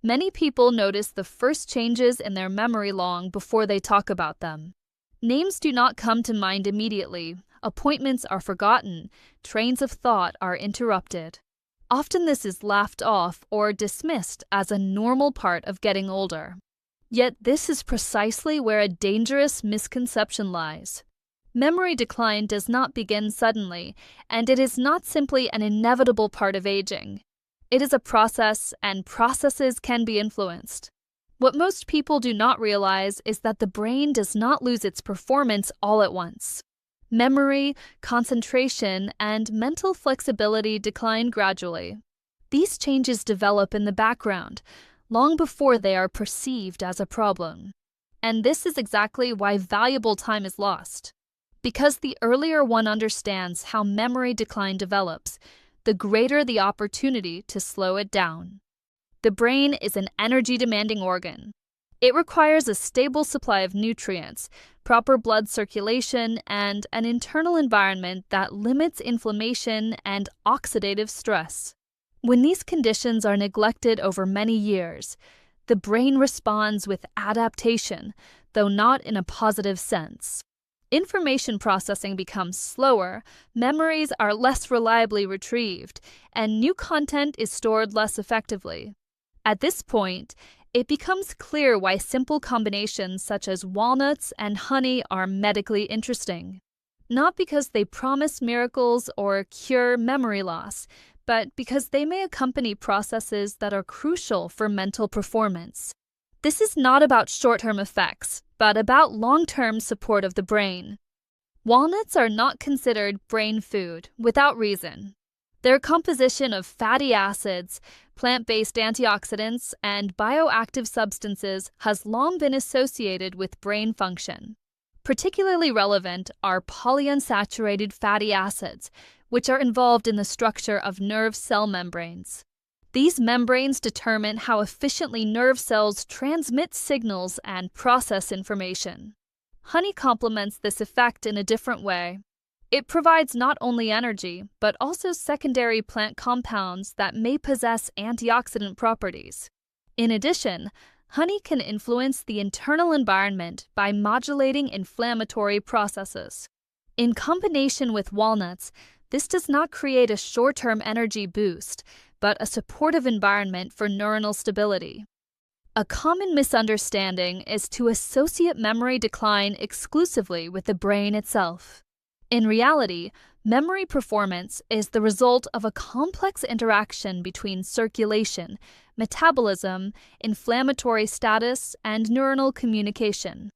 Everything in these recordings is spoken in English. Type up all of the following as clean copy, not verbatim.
Many people notice the first changes in their memory long before they talk about them. Names do not come to mind immediately, appointments are forgotten, trains of thought are interrupted. Often this is laughed off or dismissed as a normal part of getting older. Yet this is precisely where a dangerous misconception lies. Memory decline does not begin suddenly, and it is not simply an inevitable part of aging. It is a process, and processes can be influenced. What most people do not realize is that the brain does not lose its performance all at once. Memory, concentration, and mental flexibility decline gradually. These changes develop in the background, long before they are perceived as a problem. And this is exactly why valuable time is lost. Because the earlier one understands how memory decline develops, the greater the opportunity to slow it down. The brain is an energy-demanding organ. It requires a stable supply of nutrients, proper blood circulation, and an internal environment that limits inflammation and oxidative stress. When these conditions are neglected over many years, the brain responds with adaptation, though not in a positive sense. Information processing becomes slower, memories are less reliably retrieved, and new content is stored less effectively. At this point, it becomes clear why simple combinations such as walnuts and honey are medically interesting. Not because they promise miracles or cure memory loss, but because they may accompany processes that are crucial for mental performance. This is not about short-term effects, but about long-term support of the brain. Walnuts are not considered brain food without reason. Their composition of fatty acids, plant-based antioxidants, and bioactive substances has long been associated with brain function. Particularly relevant are polyunsaturated fatty acids, which are involved in the structure of nerve cell membranes. These membranes determine how efficiently nerve cells transmit signals and process information. Honey complements this effect in a different way. It provides not only energy, but also secondary plant compounds that may possess antioxidant properties. In addition, honey can influence the internal environment by modulating inflammatory processes. In combination with walnuts, this does not create a short-term energy boost, but a supportive environment for neuronal stability. A common misunderstanding is to associate memory decline exclusively with the brain itself. In reality, memory performance is the result of a complex interaction between circulation, metabolism, inflammatory status, and neuronal communication.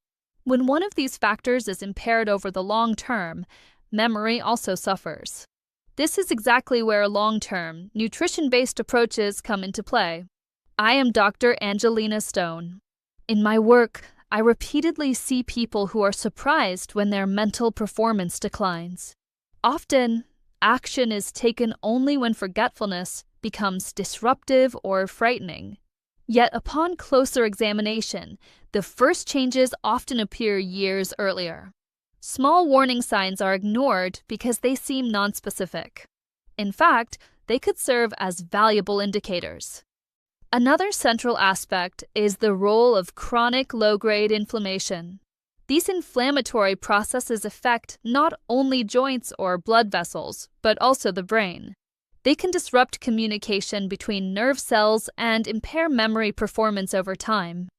When one of these factors is impaired over the long term, memory also suffers. This is exactly where long-term, nutrition-based approaches come into play. I am Dr. Angelina Stone. In my work, I repeatedly see people who are surprised when their mental performance declines. Often, action is taken only when forgetfulness becomes disruptive or frightening. Yet upon closer examination, the first changes often appear years earlier. Small warning signs are ignored because they seem nonspecific. In fact, they could serve as valuable indicators. Another central aspect is the role of chronic low-grade inflammation. These inflammatory processes affect not only joints or blood vessels, but also the brain. They can disrupt communication between nerve cells and impair memory performance over time.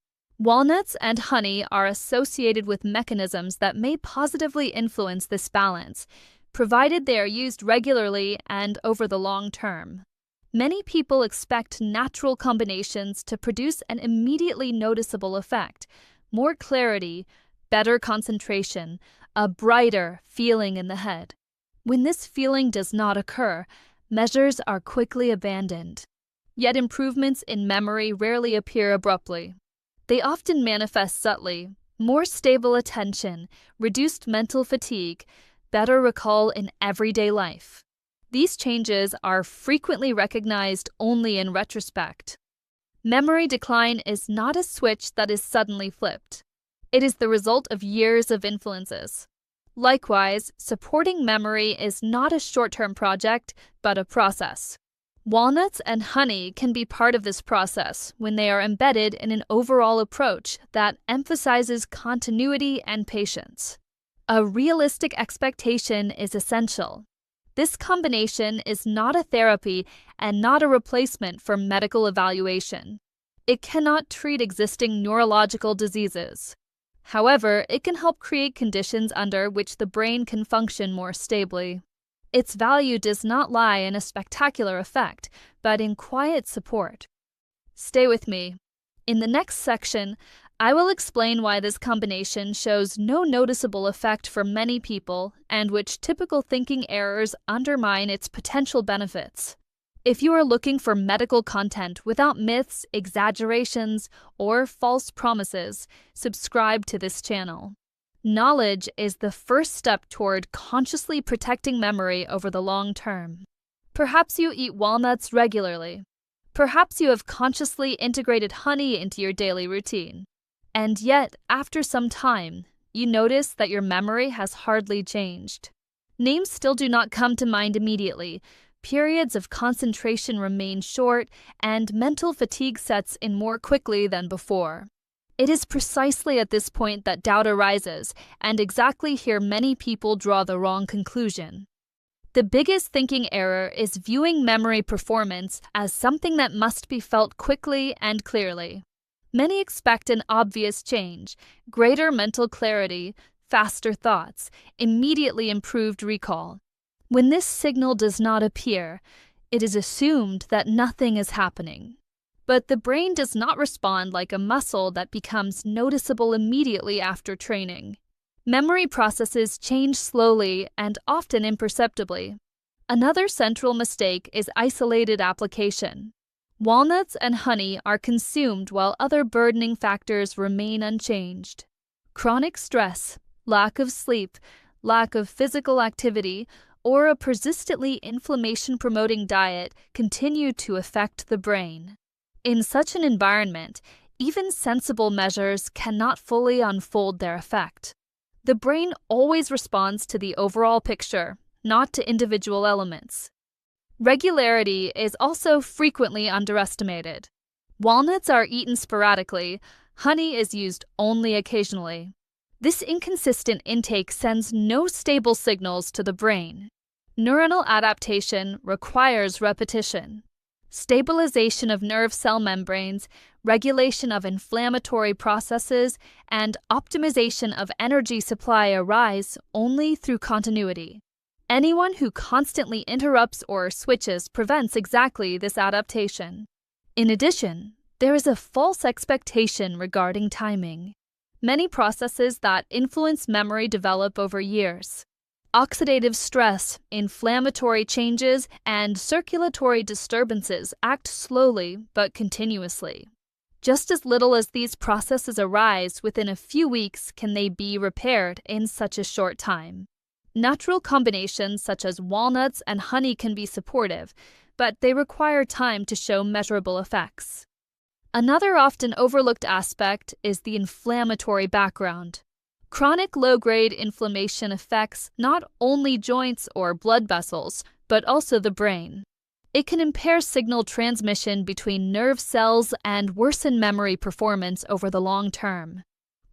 Walnuts and honey are associated with mechanisms that may positively influence this balance, provided they are used regularly and over the long term. Many people expect natural combinations to produce an immediately noticeable effect, more clarity, better concentration, a brighter feeling in the head. When this feeling does not occur, measures are quickly abandoned. Yet improvements in memory rarely appear abruptly. They often manifest subtly: more stable attention, reduced mental fatigue, better recall in everyday life. These changes are frequently recognized only in retrospect. Memory decline is not a switch that is suddenly flipped. It is the result of years of influences. Likewise, supporting memory is not a short-term project, but a process. Walnuts and honey can be part of this process when they are embedded in an overall approach that emphasizes continuity and patience. A realistic expectation is essential. This combination is not a therapy and not a replacement for medical evaluation. It cannot treat existing neurological diseases. However, it can help create conditions under which the brain can function more stably. Its value does not lie in a spectacular effect, but in quiet support. Stay with me. In the next section, I will explain why this combination shows no noticeable effect for many people and which typical thinking errors undermine its potential benefits. If you are looking for medical content without myths, exaggerations, or false promises, subscribe to this channel. Knowledge is the first step toward consciously protecting memory over the long term. Perhaps you eat walnuts regularly. Perhaps you have consciously integrated honey into your daily routine. And yet, after some time, you notice that your memory has hardly changed. Names still do not come to mind immediately. Periods of concentration remain short, and mental fatigue sets in more quickly than before. It is precisely at this point that doubt arises, and exactly here many people draw the wrong conclusion. The biggest thinking error is viewing memory performance as something that must be felt quickly and clearly. Many expect an obvious change, greater mental clarity, faster thoughts, immediately improved recall. When this signal does not appear, it is assumed that nothing is happening. But the brain does not respond like a muscle that becomes noticeable immediately after training. Memory processes change slowly and often imperceptibly. Another central mistake is isolated application. Walnuts and honey are consumed while other burdening factors remain unchanged. Chronic stress, lack of sleep, lack of physical activity, or a persistently inflammation-promoting diet continue to affect the brain. In such an environment, even sensible measures cannot fully unfold their effect. The brain always responds to the overall picture, not to individual elements. Regularity is also frequently underestimated. Walnuts are eaten sporadically, honey is used only occasionally. This inconsistent intake sends no stable signals to the brain. Neuronal adaptation requires repetition. Stabilization of nerve cell membranes, regulation of inflammatory processes, and optimization of energy supply arise only through continuity. Anyone who constantly interrupts or switches prevents exactly this adaptation. In addition, there is a false expectation regarding timing. Many processes that influence memory develop over years. Oxidative stress, inflammatory changes, and circulatory disturbances act slowly but continuously. Just as little as these processes arise within a few weeks can they be repaired in such a short time. Natural combinations such as walnuts and honey can be supportive, but they require time to show measurable effects. Another often overlooked aspect is the inflammatory background. Chronic low-grade inflammation affects not only joints or blood vessels, but also the brain. It can impair signal transmission between nerve cells and worsen memory performance over the long term.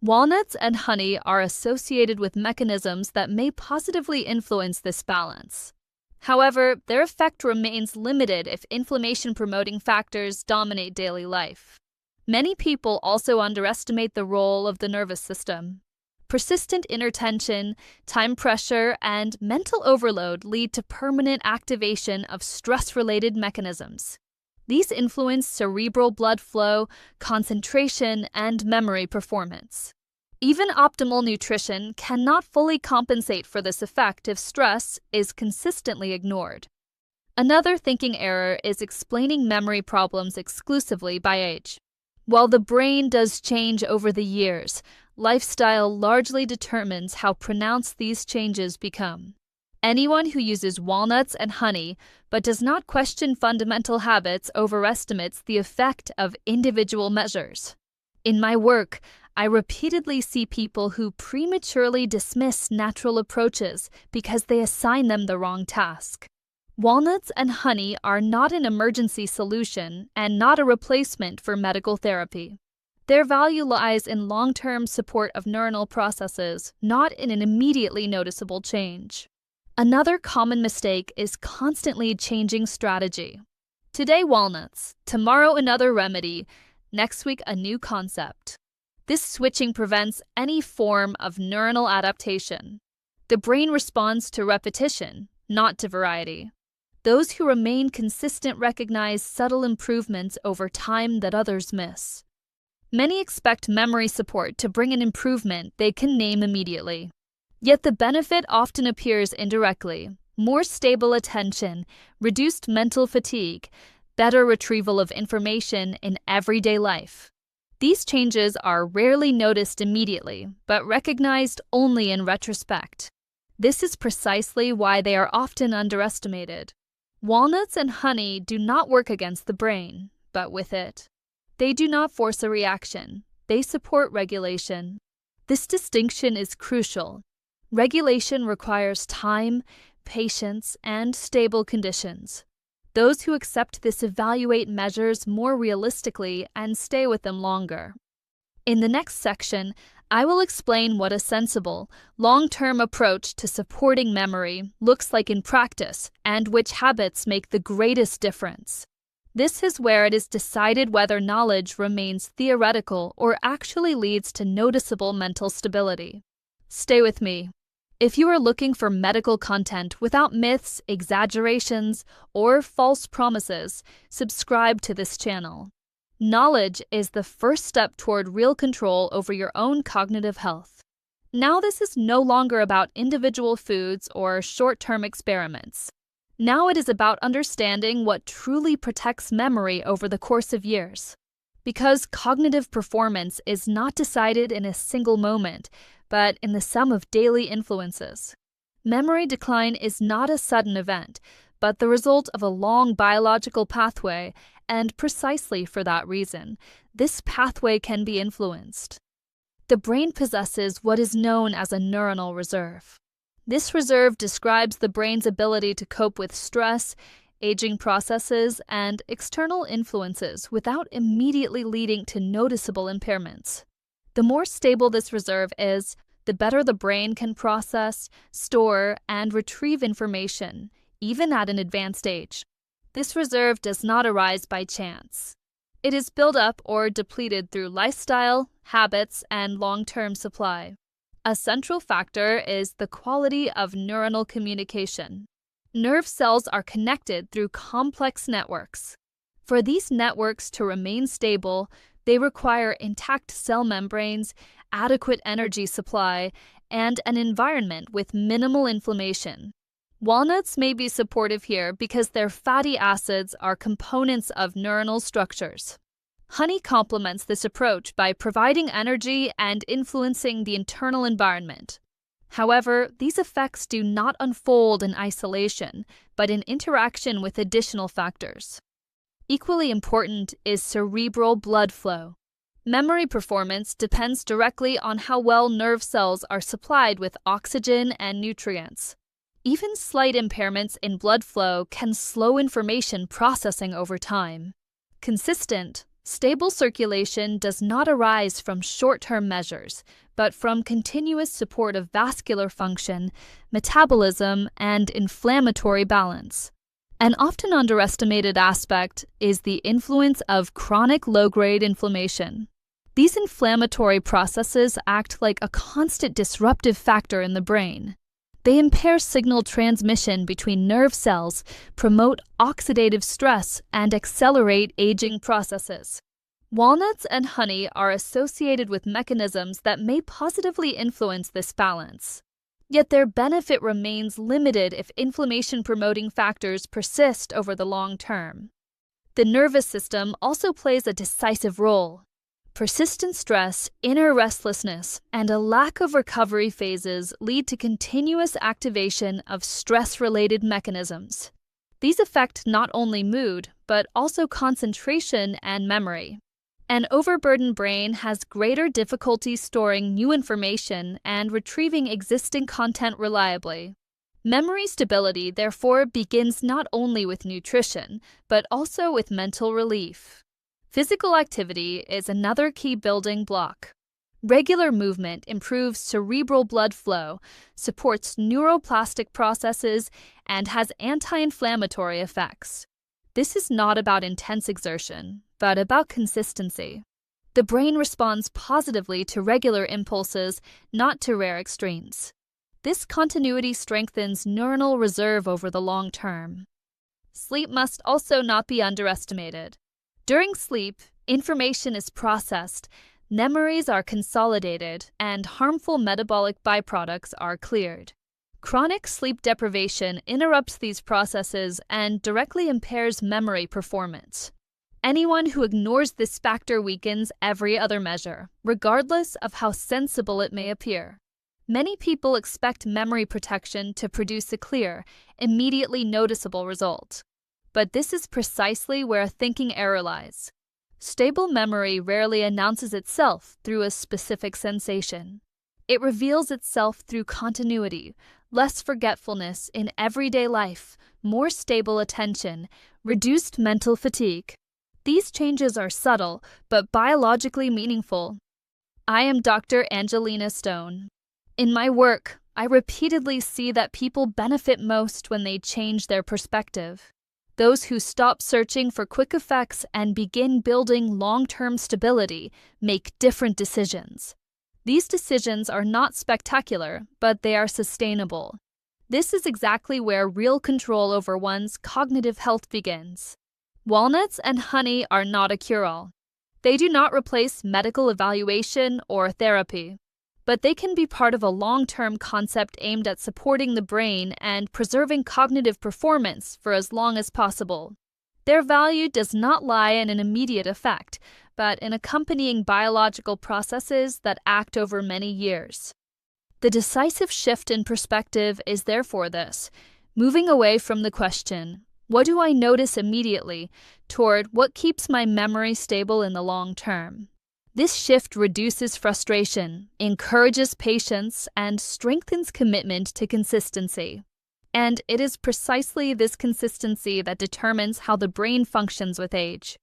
Walnuts and honey are associated with mechanisms that may positively influence this balance. However, their effect remains limited if inflammation-promoting factors dominate daily life. Many people also underestimate the role of the nervous system. Persistent inner tension, time pressure, and mental overload lead to permanent activation of stress-related mechanisms. These influence cerebral blood flow, concentration, and memory performance. Even optimal nutrition cannot fully compensate for this effect if stress is consistently ignored. Another thinking error is explaining memory problems exclusively by age. While the brain does change over the years, lifestyle largely determines how pronounced these changes become. Anyone who uses walnuts and honey but does not question fundamental habits overestimates the effect of individual measures. In my work, I repeatedly see people who prematurely dismiss natural approaches because they assign them the wrong task. Walnuts and honey are not an emergency solution and not a replacement for medical therapy. Their value lies in long-term support of neuronal processes, not in an immediately noticeable change. Another common mistake is constantly changing strategy. Today walnuts, tomorrow another remedy, next week a new concept. This switching prevents any form of neuronal adaptation. The brain responds to repetition, not to variety. Those who remain consistent recognize subtle improvements over time that others miss. Many expect memory support to bring an improvement they can name immediately. Yet the benefit often appears indirectly: more stable attention, reduced mental fatigue, better retrieval of information in everyday life. These changes are rarely noticed immediately, but recognized only in retrospect. This is precisely why they are often underestimated. Walnuts and honey do not work against the brain, but with it. They do not force a reaction. They support regulation. This distinction is crucial. Regulation requires time, patience, and stable conditions. Those who accept this evaluate measures more realistically and stay with them longer. In the next section, I will explain what a sensible, long-term approach to supporting memory looks like in practice and which habits make the greatest difference. This is where it is decided whether knowledge remains theoretical or actually leads to noticeable mental stability. Stay with me. If you are looking for medical content without myths, exaggerations, or false promises, subscribe to this channel. Knowledge is the first step toward real control over your own cognitive health. Now this is no longer about individual foods or short-term experiments. Now it is about understanding what truly protects memory over the course of years. Because cognitive performance is not decided in a single moment, but in the sum of daily influences. Memory decline is not a sudden event, but the result of a long biological pathway, and precisely for that reason, this pathway can be influenced. The brain possesses what is known as a neuronal reserve. This reserve describes the brain's ability to cope with stress, aging processes, and external influences without immediately leading to noticeable impairments. The more stable this reserve is, the better the brain can process, store, and retrieve information, even at an advanced age. This reserve does not arise by chance. It is built up or depleted through lifestyle, habits, and long-term supply. A central factor is the quality of neuronal communication. Nerve cells are connected through complex networks. For these networks to remain stable, they require intact cell membranes, adequate energy supply, and an environment with minimal inflammation. Walnuts may be supportive here because their fatty acids are components of neuronal structures. Honey complements this approach by providing energy and influencing the internal environment. However, these effects do not unfold in isolation, but in interaction with additional factors. Equally important is cerebral blood flow. Memory performance depends directly on how well nerve cells are supplied with oxygen and nutrients. Even slight impairments in blood flow can slow information processing over time. Consistent, stable circulation does not arise from short-term measures, but from continuous support of vascular function, metabolism, and inflammatory balance. An often underestimated aspect is the influence of chronic low-grade inflammation. These inflammatory processes act like a constant disruptive factor in the brain. They impair signal transmission between nerve cells, promote oxidative stress, and accelerate aging processes. Walnuts and honey are associated with mechanisms that may positively influence this balance. Yet their benefit remains limited if inflammation-promoting factors persist over the long term. The nervous system also plays a decisive role. Persistent stress, inner restlessness, and a lack of recovery phases lead to continuous activation of stress-related mechanisms. These affect not only mood, but also concentration and memory. An overburdened brain has greater difficulty storing new information and retrieving existing content reliably. Memory stability, therefore, begins not only with nutrition, but also with mental relief. Physical activity is another key building block. Regular movement improves cerebral blood flow, supports neuroplastic processes, and has anti-inflammatory effects. This is not about intense exertion, but about consistency. The brain responds positively to regular impulses, not to rare extremes. This continuity strengthens neuronal reserve over the long term. Sleep must also not be underestimated. During sleep, information is processed, memories are consolidated, and harmful metabolic byproducts are cleared. Chronic sleep deprivation interrupts these processes and directly impairs memory performance. Anyone who ignores this factor weakens every other measure, regardless of how sensible it may appear. Many people expect memory protection to produce a clear, immediately noticeable result. But this is precisely where a thinking error lies. Stable memory rarely announces itself through a specific sensation. It reveals itself through continuity, less forgetfulness in everyday life, more stable attention, reduced mental fatigue. These changes are subtle, but biologically meaningful. I am Dr. Angelina Stone. In my work, I repeatedly see that people benefit most when they change their perspective. Those who stop searching for quick effects and begin building long-term stability make different decisions. These decisions are not spectacular, but they are sustainable. This is exactly where real control over one's cognitive health begins. Walnuts and honey are not a cure-all. They do not replace medical evaluation or therapy, but they can be part of a long-term concept aimed at supporting the brain and preserving cognitive performance for as long as possible. Their value does not lie in an immediate effect, but in accompanying biological processes that act over many years. The decisive shift in perspective is therefore this: moving away from the question, "What do I notice immediately?" toward "What keeps my memory stable in the long term?" This shift reduces frustration, encourages patience, and strengthens commitment to consistency. And it is precisely this consistency that determines how the brain functions with age.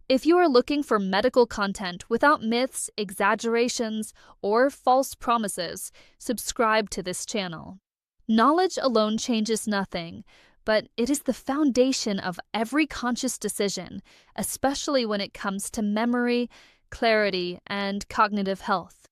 If you are looking for medical content without myths, exaggerations, or false promises, subscribe to this channel. Knowledge alone changes nothing, but it is the foundation of every conscious decision, especially when it comes to memory, clarity, and cognitive health.